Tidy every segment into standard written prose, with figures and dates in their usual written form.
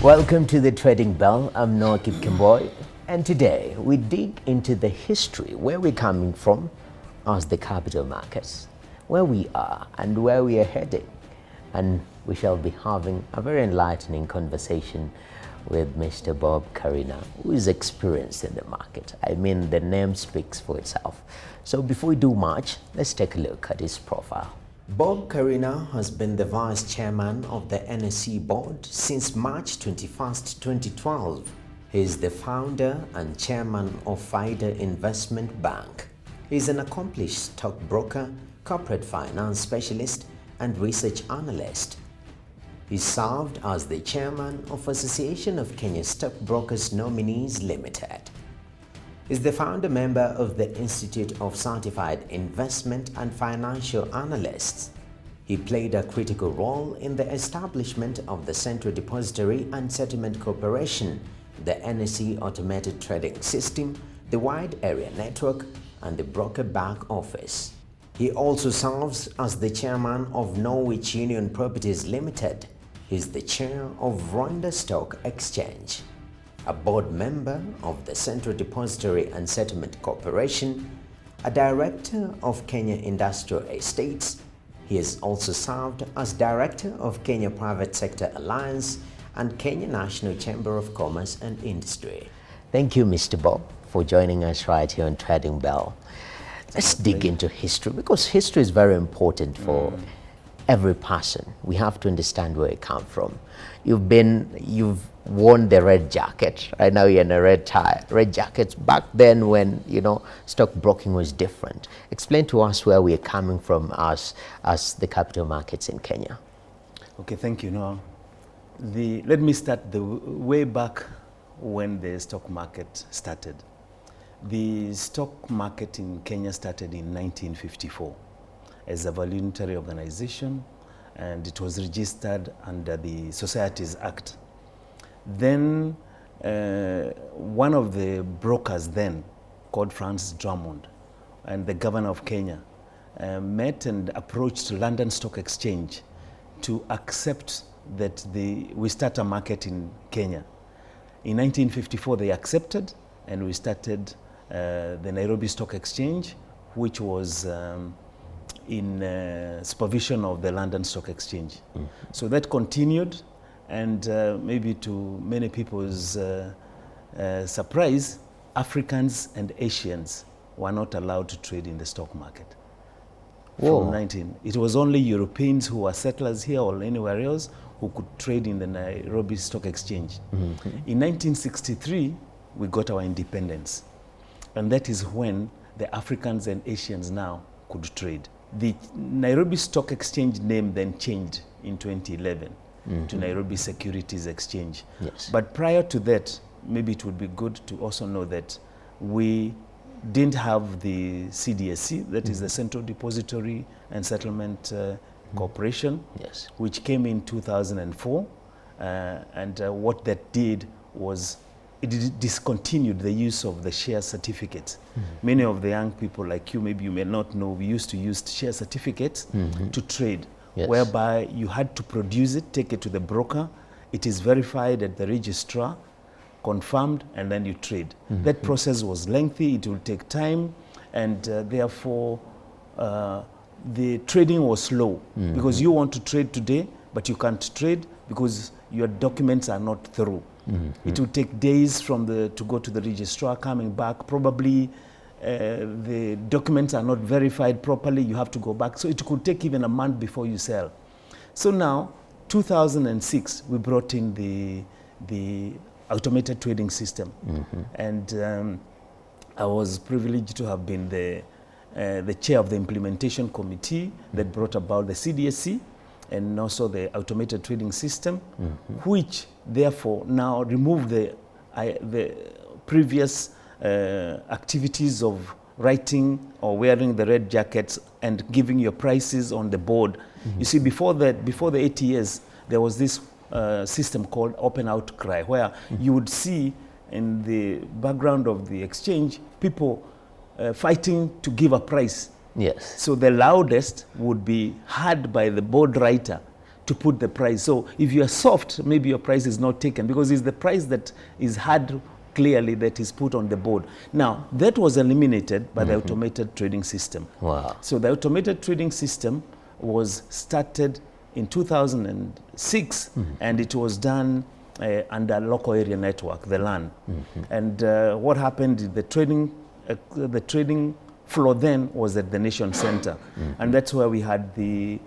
Welcome to the Trading Bell. I'm Kimpkemboi, and today we dig into the history, where we're coming from as the capital markets, where we are and where we are heading. And we shall be having a very enlightening conversation with Mr. Bob Karina, who is experienced in the market. I mean, the name speaks for itself. So before we do much, let's take a look at his profile. Bob Karina has been the vice chairman of the NSE board since March 21st, 2012. He is the founder and chairman of FIDA Investment Bank. He is an accomplished stockbroker, corporate finance specialist, and research analyst. He served as the chairman of Association of Kenya Stockbrokers Nominees Limited. He is the founder member of the Institute of Certified Investment and Financial Analysts. He played a critical role in the establishment of the Central Depository and Settlement Corporation, the NSE Automated Trading System, the Wide Area Network, and the Broker Back Office. He also serves as the chairman of Norwich Union Properties Limited. He is the chair of Rwanda Stock Exchange, a board member of the Central Depository and Settlement Corporation, a director of Kenya Industrial Estates. He has also served as director of Kenya Private Sector Alliance and Kenya National Chamber of Commerce and Industry. Thank you, Mr. Bob, for joining us right here on Trading Bell. Let's dig into history, because history is very important for every person. We have to understand where you come from. You've worn the red jacket. Right now you're in a red tie, red jackets. Back then when, stockbroking was different. Explain to us where we're coming from as the capital markets in Kenya. Okay, thank you, Noah. Let me start the way back when the stock market started. The stock market in Kenya started in 1954 as a voluntary organization, and it was registered under the Societies Act. Then one of the brokers then, called Francis Drummond, and the governor of Kenya, met and approached London Stock Exchange to accept that we start a market in Kenya. In 1954 they accepted, and we started the Nairobi Stock Exchange, which was in supervision of the London Stock Exchange. So that continued, and maybe to many people's surprise, Africans and Asians were not allowed to trade in the stock market. It was only Europeans who were settlers here or anywhere else who could trade in the Nairobi Stock Exchange. In 1963, we got our independence, and that is when the Africans and Asians now could trade. The Nairobi Stock Exchange name then changed in 2011 to Nairobi Securities Exchange. Yes. But prior to that, maybe it would be good to also know that we didn't have the CDSC, that is the Central Depository and Settlement Corporation, yes, which came in 2004. And what that did was it discontinued the use of the share certificates. Many of the young people like you, maybe you may not know, we used to use share certificates to trade, yes, whereby you had to produce it, take it to the broker, it is verified at the registrar, confirmed, and then you trade. That process was lengthy, it will take time, and therefore the trading was slow, because you want to trade today, but you can't trade because your documents are not through. It will take days to go to the registrar, coming back. Probably the documents are not verified properly. You have to go back. So it could take even a month before you sell. So now, 2006, we brought in the automated trading system. And I was privileged to have been the chair of the implementation committee that brought about the CDSC and also the automated trading system, which therefore now remove the previous activities of writing or wearing the red jackets and giving your prices on the board. You see, before the 8 years, there was this system called open outcry, where you would see in the background of the exchange people fighting to give a price. Yes. So the loudest would be heard by the board writer to put the price. So if you are soft, maybe your price is not taken because it's the price that is hard clearly that is put on the board. Now, that was eliminated by the automated trading system. Wow. So the automated trading system was started in 2006 and it was done under local area network, the LAN. And what happened, the trading floor then was at the nation center. And that's where we had the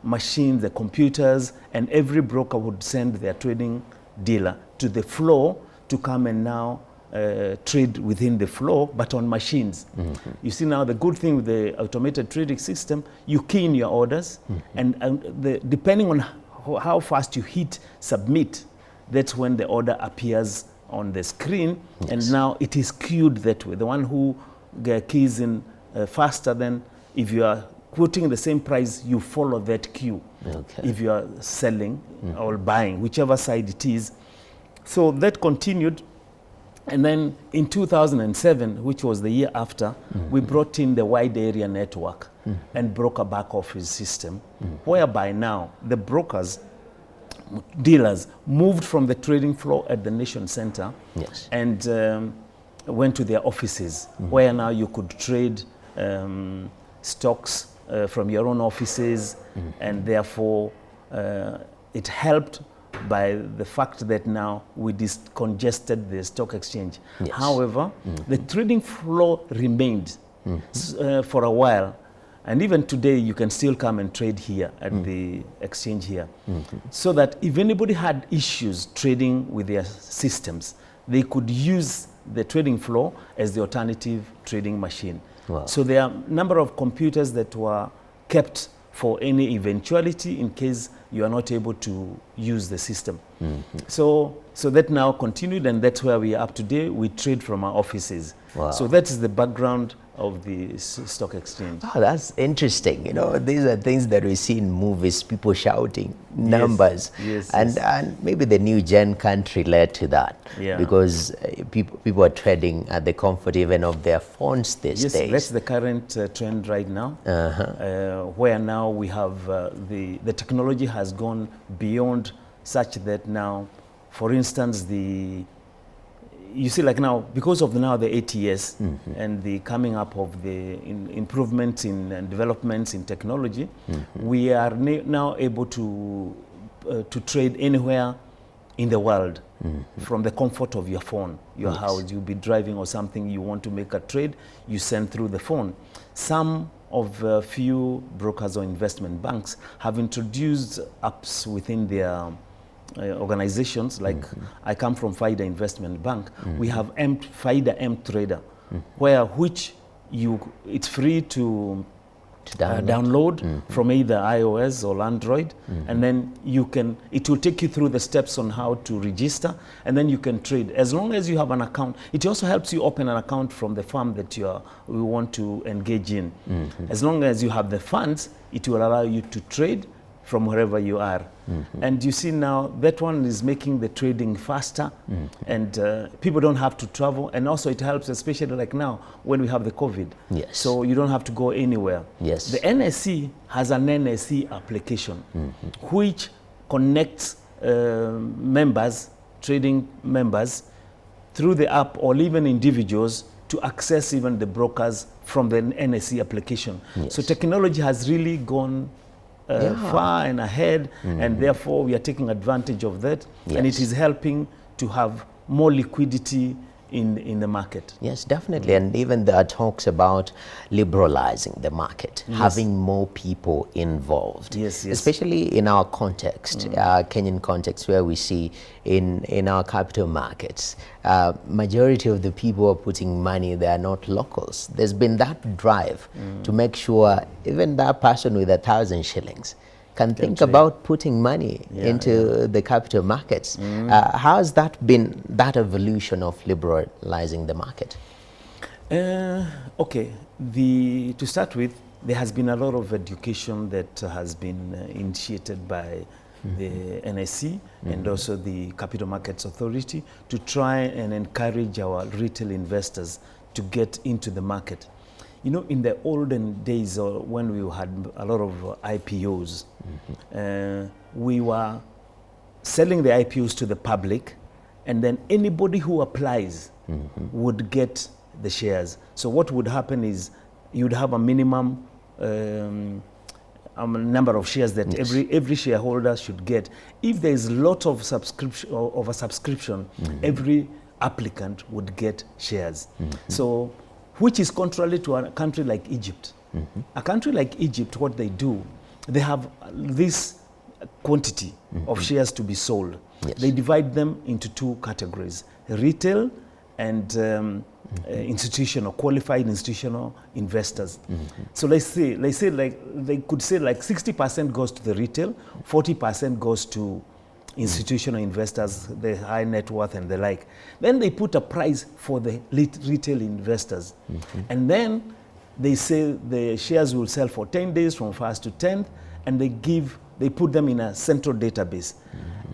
machines, the computers, and every broker would send their trading dealer to the floor to come and now trade within the floor, but on machines. You see now the good thing with the automated trading system, you key in your orders, and depending on how fast you hit submit, that's when the order appears on the screen, and now it is queued that way. The one who keys in faster, then if you are quoting the same price, you follow that queue. Okay. If you are selling or buying, whichever side it is. So that continued, and then in 2007, which was the year after, we brought in the wide area network and broker back office system, whereby now the brokers, dealers moved from the trading floor at the nation center and went to their offices, where now you could trade stocks from your own offices, and therefore it helped by the fact that now we congested the stock exchange. However, the trading floor remained for a while, and even today you can still come and trade here at the exchange here. So that if anybody had issues trading with their systems, they could use the trading floor as the alternative trading machine. Wow. So there are a number of computers that were kept for any eventuality in case you are not able to use the system. So that now continued, and that's where we are up today. We trade from our offices. Wow. So that is the background of the stock exchange. Oh, that's interesting. You know, these are things that we see in movies, people shouting numbers. And maybe the new gen can't relate to that because people are trading at the comfort even of their phones these days. That's the current trend right now, where now we have the technology has gone beyond such that now, for instance, you see, like now, because of now the ATS and the coming up of the improvements in developments in technology, we are now able to trade anywhere in the world from the comfort of your phone, your house. You'll be driving or something, you want to make a trade, you send through the phone. Some of few brokers or investment banks have introduced apps within their organizations, like I come from FIDA Investment Bank. We have FIDA M Trader, which it's free to download from either iOS or Android, and then it will take you through the steps on how to register, and then you can trade as long as you have an account. It also helps you open an account from the firm that we want to engage in. As long as you have the funds, it will allow you to trade from wherever you are. And you see now that one is making the trading faster, and people don't have to travel, and also it helps, especially like now when we have the COVID. So you don't have to go anywhere. The NSE has an NSE application which connects members, trading members, through the app, or even individuals to access even the brokers from the NSE application. So technology has really gone far and ahead, and therefore we are taking advantage of that, and it is helping to have more liquidity in the market. Yes, definitely. And even there are talks about liberalizing the market, having more people involved. Especially in our context, Kenyan context, where we see in our capital markets, majority of the people are putting money, they are not locals. There's been that drive to make sure even that person with 1,000 shillings can think about putting money into the capital markets. How has that been, that evolution of liberalizing the market? Okay, to start with, there has been a lot of education that has been initiated by the NSE and also the Capital Markets Authority to try and encourage our retail investors to get into the market. You know, in the olden days, when we had a lot of IPOs, we were selling the IPOs to the public, and then anybody who applies would get the shares. So what would happen is you'd have a minimum number of shares that every shareholder should get. If there is a lot of subscription, every applicant would get shares. So, which is contrary to a country like Egypt. A country like Egypt, what they do, they have this quantity of shares to be sold. Yes. They divide them into two categories: retail and institutional, qualified institutional investors. So let's say like they could say like 60% goes to the retail, 40% goes to institutional investors, the high net worth and the like. Then they put a price for the retail investors. And then they say the shares will sell for 10 days from 1st to 10th, and they put them in a central database.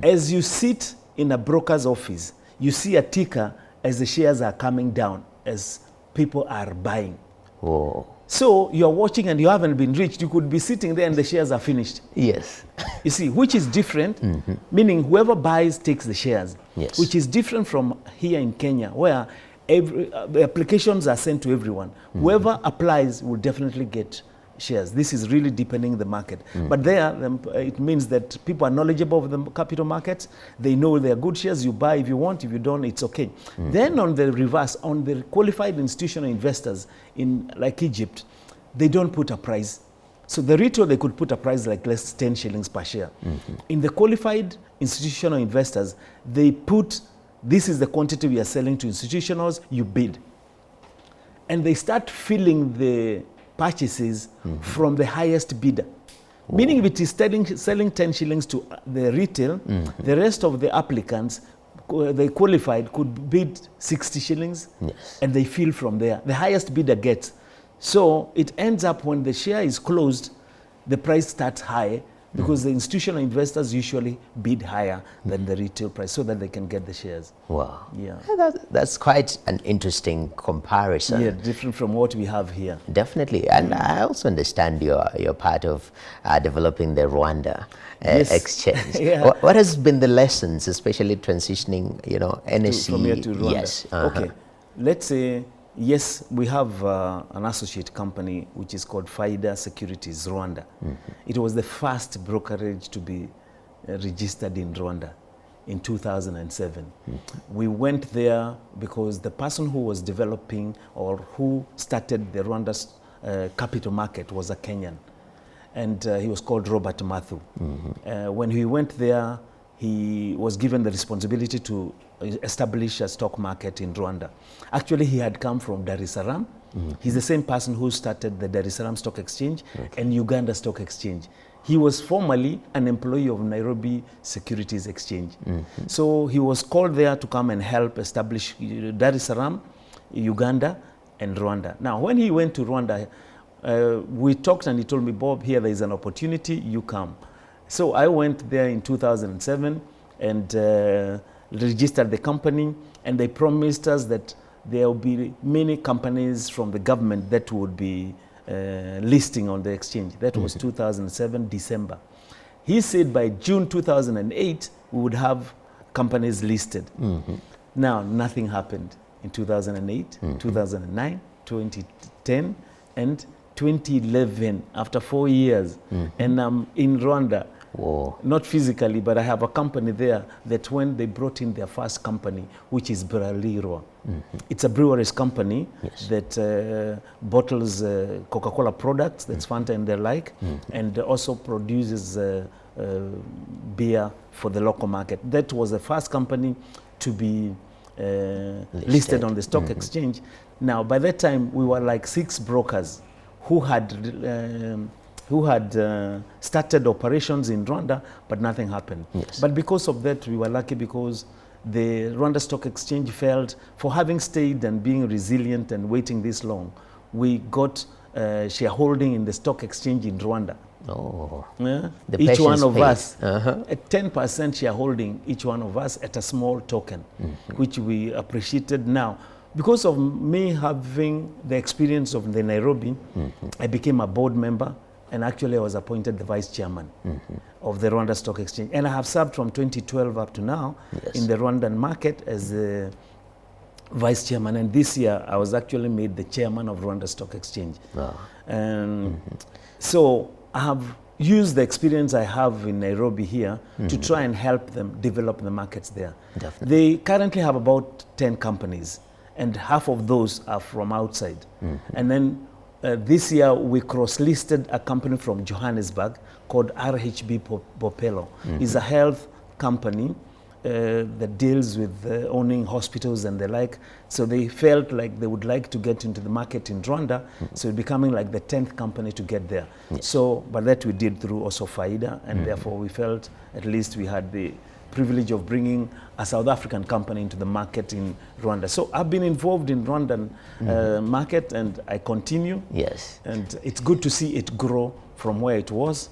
As you sit in a broker's office, you see a ticker as the shares are coming down, as people are buying. Whoa. So you're watching and you haven't been reached. You could be sitting there and the shares are finished. Yes. You see, which is different, meaning whoever buys takes the shares, Yes. which is different from here in Kenya, where the applications are sent to everyone. Whoever applies will definitely get shares. This is really deepening the market. But there, it means that people are knowledgeable of the capital markets. They know they are good shares. You buy if you want. If you don't, it's okay. Then on the reverse, on the qualified institutional investors in like Egypt, they don't put a price. So the retail, they could put a price like less 10 shillings per share. In the qualified institutional investors, they put, this is the quantity we are selling to institutionals, you bid. And they start filling the purchases from the highest bidder. Meaning if it is selling 10 shillings to the retail, the rest of the applicants, they qualified, could bid 60 shillings, and they fill from there. The highest bidder gets. So it ends up when the share is closed, the price starts high, because the institutional investors usually bid higher than the retail price so that they can get the shares. Wow. Yeah. That's quite an interesting comparison. Yeah, different from what we have here. Definitely. And I also understand you're part of developing the Rwanda exchange. Yeah. What has been the lessons, especially transitioning, NSE? From here to Rwanda? Yes. Okay. Let's say, yes, we have an associate company which is called Nairobi Securities Rwanda. It was the first brokerage to be registered in Rwanda in 2007. We went there because the person who was developing or who started the Rwanda's capital market was a Kenyan. And he was called Robert Mathu. When he went there, he was given the responsibility to establish a stock market in Rwanda. Actually, he had come from Dar es Salaam. He's the same person who started the Dar es Salaam Stock Exchange and Uganda Stock Exchange. He was formerly an employee of Nairobi Securities Exchange. So he was called there to come and help establish Dar es Salaam, Uganda, and Rwanda. Now, when he went to Rwanda, we talked and he told me, Bob, here there is an opportunity, you come. So I went there in 2007 and registered the company, and they promised us that there will be many companies from the government that would be listing on the exchange. That was 2007, December. He said by June 2008, we would have companies listed. Now, nothing happened in 2008, 2009, 2010, and 2011, after 4 years. And I'm in Rwanda. Whoa. Not physically, but I have a company there that when they brought in their first company, which is Bralirwa. It's a breweries company that bottles Coca-Cola products, that's Fanta and the like, and also produces beer for the local market. That was the first company to be listed on the stock exchange. Now, by that time, we were like 6 brokers who had started operations in Rwanda, but nothing happened. But because of that, we were lucky because the Rwanda Stock Exchange felt, for having stayed and being resilient and waiting this long, we got shareholding in the stock exchange in Rwanda. Oh, Yeah? the Each one patience of paid. us, a 10% shareholding, each one of us at a small token, which we appreciated. Now, because of me having the experience of the Nairobi, I became a board member, and actually I was appointed the vice chairman of the Rwanda Stock Exchange. And I have served from 2012 up to now in the Rwandan market as the vice chairman. And this year I was actually made the chairman of Rwanda Stock Exchange. So I have used the experience I have in Nairobi here to try and help them develop the markets there. They currently have about 10 companies, and half of those are from outside. And then this year we cross-listed a company from Johannesburg called RHB Bopelo. It's a health company that deals with owning hospitals and the like. So they felt like they would like to get into the market in Rwanda, so becoming like the 10th company to get there. So, but that we did through also FAIDA, and therefore we felt at least we had the privilege of bringing a South African company into the market in Rwanda. So I've been involved in Rwandan market, and I continue. Yes. And it's good to see it grow from where it was.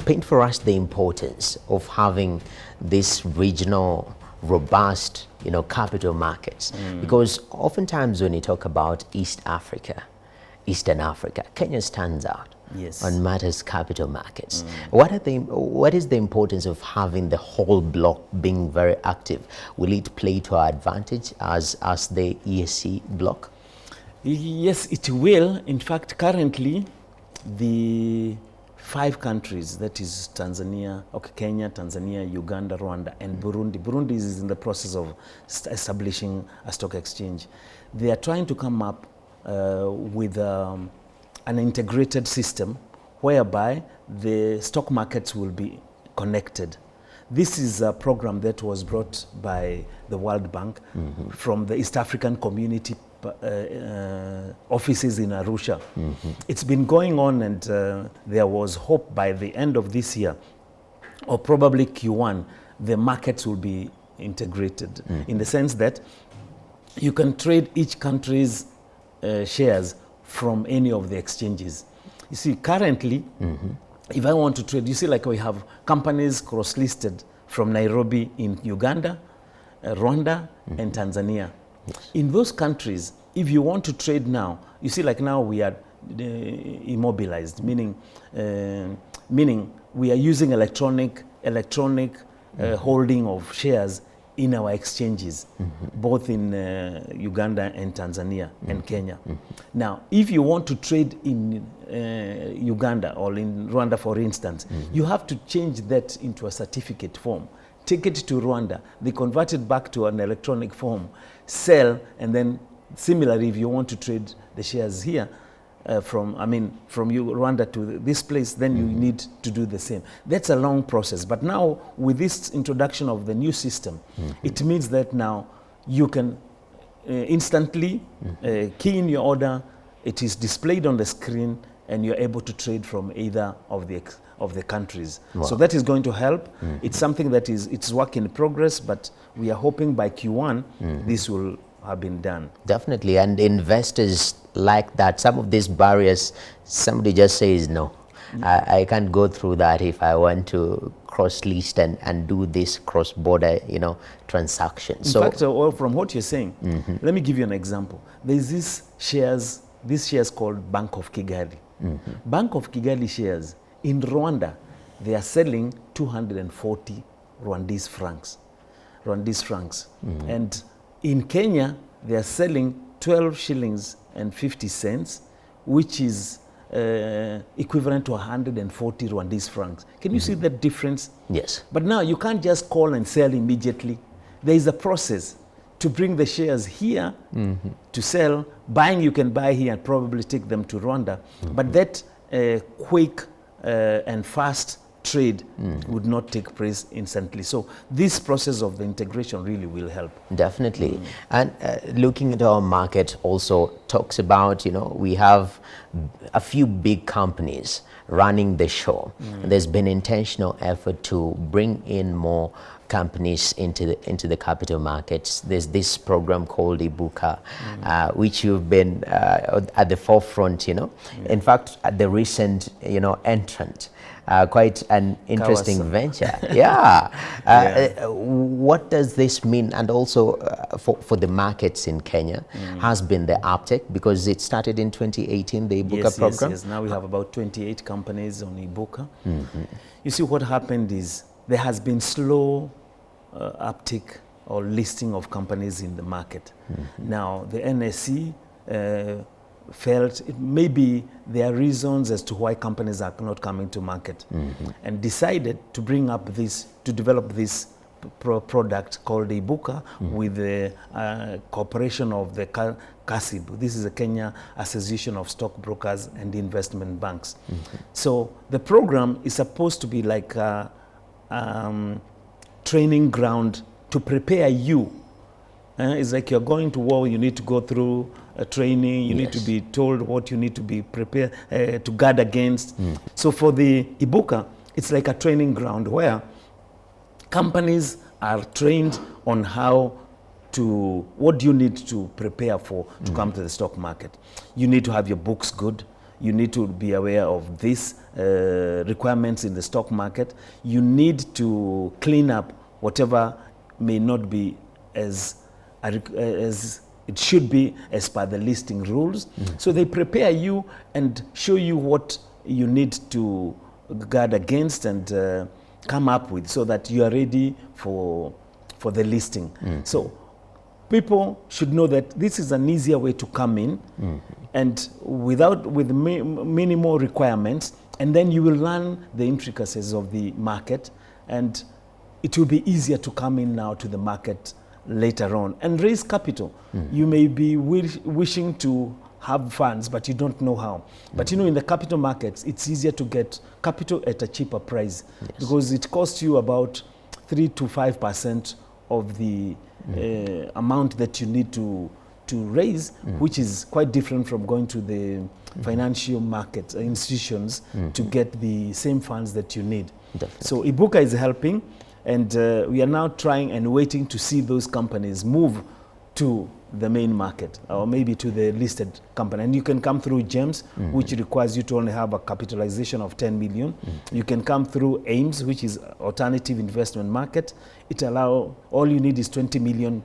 Paint for us the importance of having this regional, robust, capital markets. Because oftentimes when you talk about East Africa, Eastern Africa, Kenya stands out on matters capital markets. What is the importance of having the whole bloc being very active? Will it play to our advantage as the EAC bloc? Yes, it will. In fact, currently, the 5 countries, that is Tanzania, Kenya, Tanzania, Uganda, Rwanda, and Burundi. Burundi is in the process of establishing a stock exchange. They are trying to come up with an integrated system whereby the stock markets will be connected. This is a program that was brought by the World Bank from the East African Community offices in Arusha. It's been going on, and there was hope by the end of this year, or probably Q1, the markets will be integrated in the sense that you can trade each country's shares from any of the exchanges. You see, currently, if I want to trade, you see, like we have companies cross-listed from Nairobi in Uganda, Rwanda, and Tanzania. In those countries, if you want to trade now, you see, like now we are immobilized, meaning we are using electronic holding of shares in our exchanges, both in Uganda and Tanzania and Kenya. Now, if you want to trade in Uganda or in Rwanda, for instance, you have to change that into a certificate form, take it to Rwanda, they convert it back to an electronic form, sell, and then similarly, if you want to trade the shares here, from Rwanda to this place, then you need to do the same. That's a long process. But now, with this introduction of the new system, it means that now you can instantly key in your order, it is displayed on the screen, and you're able to trade from either of the countries. Wow. So that is going to help. It's something that it's work in progress, but we are hoping by Q1 this will have been done. Definitely, and investors like that. Some of these barriers, somebody just says no. I can't go through that if I want to cross-list and do this cross-border, transaction. In fact, from what you're saying, let me give you an example. There's these shares called Bank of Kigali. Bank of Kigali shares in Rwanda, they are selling 240 Rwandese francs. And in Kenya, they are selling 12 shillings and 50 cents, which is equivalent to 140 Rwandese francs. Can you see that difference? Yes. But now you can't just call and sell immediately. There is a process to bring the shares here to sell. Buying, you can buy here and probably take them to Rwanda. But that quick and fast trade would not take place instantly. So this process of the integration really will help. Definitely. And looking at our market also talks about, we have a few big companies running the show. There's been intentional effort to bring in more companies into the capital markets. There's this program called Ibuka, which you've been at the forefront, you know. In fact, at the recent, you know, entrant. Quite an interesting venture. Yeah. What does this mean? And also for the markets in Kenya, has been the uptake, because it started in 2018, the Ibuka program? Yes. Now we have about 28 companies on Ibuka. You see, what happened is there has been slow uptick or listing of companies in the market. Now, the NSE felt maybe there are reasons as to why companies are not coming to market, and decided to bring up this, to develop this product called Ibuka with the cooperation of the KASIB. This is the Kenya Association of Stockbrokers and Investment Banks. So the program is supposed to be like a training ground to prepare you. It's like you're going to war, you need to go through a training, you need to be told what you need to be prepared to guard against. So for the Ibuka, it's like a training ground where companies are trained on how to, what do you need to prepare for to come to the stock market. You need to have your books good. You need to be aware of these requirements in the stock market. You need to clean up whatever may not be as it should be as per the listing rules. So they prepare you and show you what you need to guard against and come up with, so that you are ready for the listing. So people should know that this is an easier way to come in, and with minimal requirements, and then you will learn the intricacies of the market, and it will be easier to come in now to the market later on and raise capital. You may be wishing to have funds, but you don't know how. But you know, in the capital markets, it's easier to get capital at a cheaper price, because it costs you about 3 to 5% of the amount that you need to raise, which is quite different from going to the financial market institutions to get the same funds that you need. So Ibuka is helping, and we are now trying and waiting to see those companies move to the main market, or maybe to the listed company. And you can come through GEMS, which requires you to only have a capitalization of 10 million. You can come through AIMS, which is alternative investment market. It allows, all you need is 20 million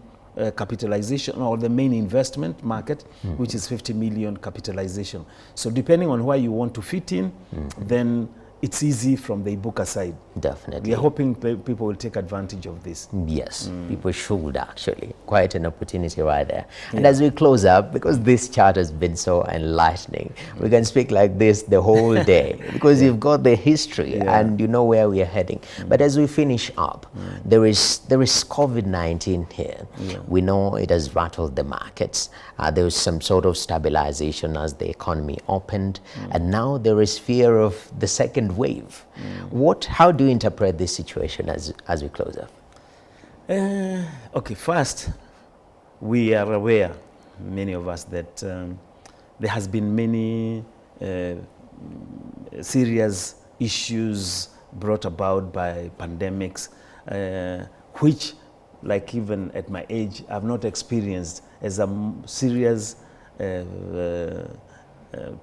capitalization, or the main investment market, which is 50 million capitalization. So depending on where you want to fit in, then it's easy from the Ibuka side. Definitely. We are hoping people will take advantage of this. Yes, people should actually. Quite an opportunity right there. And as we close up, because this chat has been so enlightening, we can speak like this the whole day, because you've got the history and you know where we are heading. But as we finish up, there is COVID-19 here. We know it has rattled the markets. There was some sort of stabilization as the economy opened, and now there is fear of the second wave. How do you interpret this situation as we close up? Okay, first, we are aware, many of us, that there has been many serious issues brought about by pandemics, which, like even at my age, I've not experienced as a serious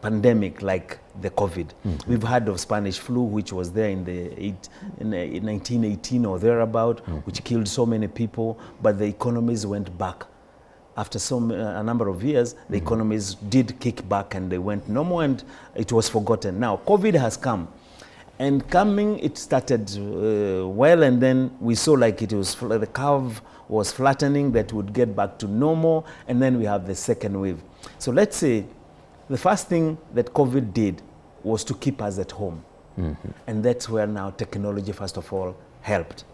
pandemic like the COVID. We've heard of Spanish flu, which was there in 1918 or thereabout, which killed so many people, but the economies went back. After a number of years, the economies did kick back and they went normal, and it was forgotten. Now, COVID has come. And coming, it started well, and then we saw like it was, the curve was flattening, that would get back to normal, and then we have the second wave. So let's say the first thing that COVID did was to keep us at home. And that's where now technology, first of all, helped.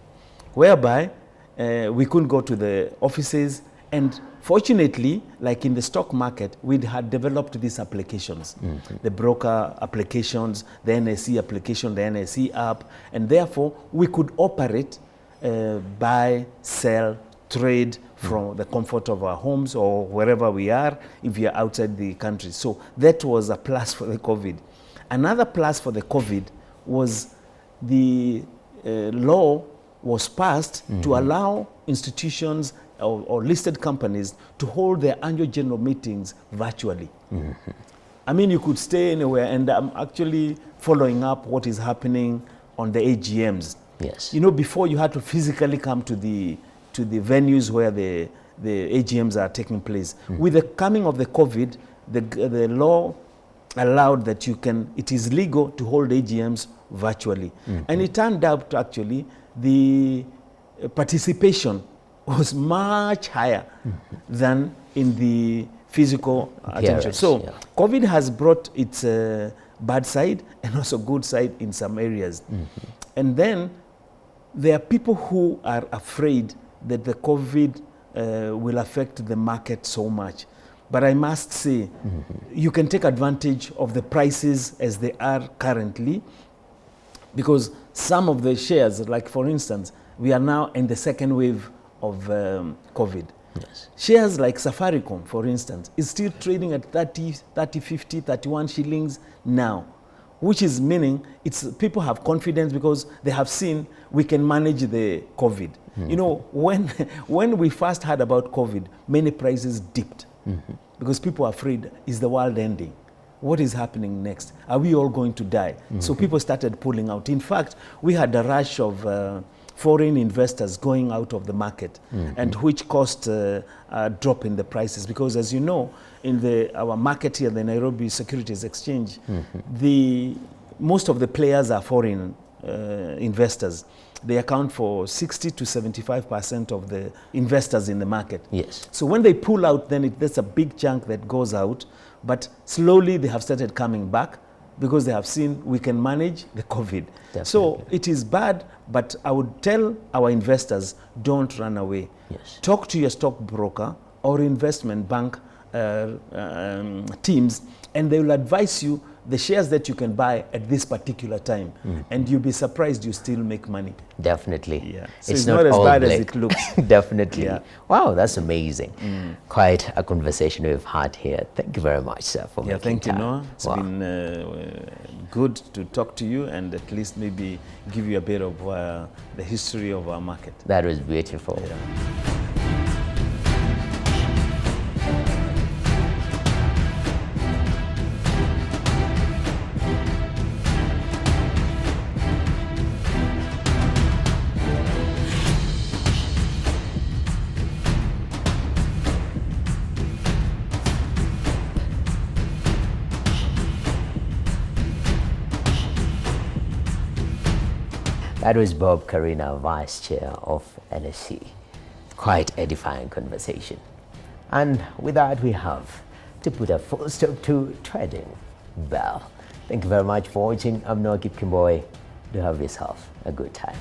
Whereby we couldn't go to the offices, and fortunately, like in the stock market, we had developed these applications, the broker applications, the NSE application, the NSE app, and therefore we could operate, buy, sell, trade from the comfort of our homes or wherever we are, if we are outside the country. So that was a plus for the COVID. Another plus for the COVID was the law was passed to allow institutions or listed companies to hold their annual general meetings virtually. I mean, you could stay anywhere, and I'm actually following up what is happening on the AGMs. Yes. You know, before you had to physically come to the venues where the AGMs are taking place. With the coming of the COVID, the law allowed that it is legal to hold AGMs virtually. And it turned out actually the participation was much higher than in the physical attention. So COVID has brought its bad side and also good side in some areas. And then there are people who are afraid that the COVID will affect the market so much. But I must say, you can take advantage of the prices as they are currently, because some of the shares, like for instance, we are now in the second wave of COVID. Yes. Shares like Safaricom, for instance, is still trading at 30, 50, 31 shillings now, which is meaning people have confidence because they have seen we can manage the COVID. You know, when we first heard about COVID, many prices dipped because people are afraid, is the world ending? What is happening next? Are we all going to die? So people started pulling out. In fact, we had a rush of foreign investors going out of the market, and which caused a drop in the prices. Because as you know, in our market here, the Nairobi Securities Exchange, most of the players are foreign investors. They account for 60 to 75% of the investors in the market. Yes. So when they pull out, then that's a big chunk that goes out. But slowly they have started coming back because they have seen we can manage the COVID. Definitely. So it is bad, but I would tell our investors, don't run away. Yes. Talk to your stockbroker or investment bank teams, and they will advise you the shares that you can buy at this particular time. And you'll be surprised you still make money. Definitely. Yeah. So it's not as bad as it looks. Definitely. Yeah. Wow, that's amazing. Quite a conversation we've had here. Thank you very much, sir, for making thank you, time. Noah. It's been good to talk to you and at least maybe give you a bit of the history of our market. That was beautiful. Yeah. That was Bob Karina, Vice Chair of NSE. Quite edifying conversation. And with that, we have to put a full stop to Trading Bell. Thank you very much for watching. I'm Kimpkemboi. Do have yourself a good time.